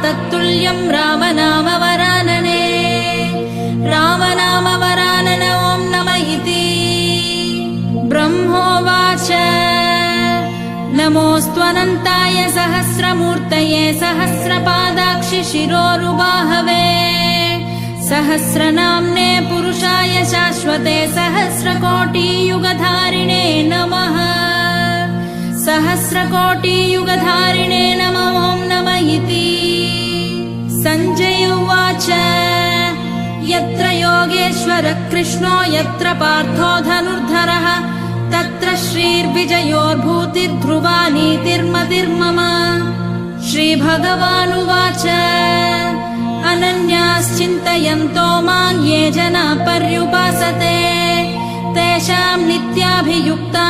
तत्तुल्यं रामनामवरानने रामनामवरानन ॐ नमः इति ब्रह्मोवाच नमोऽस्त्वनन्ताय सहस्रमूर्तये सहस्रपादाक्षि शिरोरुबाहवे सहस्रनाम्ने पुरुषाय शाश्वते सहस्रकोटियुगधारिणे नमः सहस्रकोटियुगधारिणे नमः ॐ नमः इति सञ्जय उवाच यत्र योगेश्वरः कृष्णो यत्र पार्थो धनुर्धरः तत्र श्रीर्विजयोर्भूतिर्ध्रुवा नीतिर्मतिर्मम श्रीभगवानुवाच अनन्याश्चिन्तयन्तो मां ये जना पर्युपासते तेषां नित्याभियुक्तानां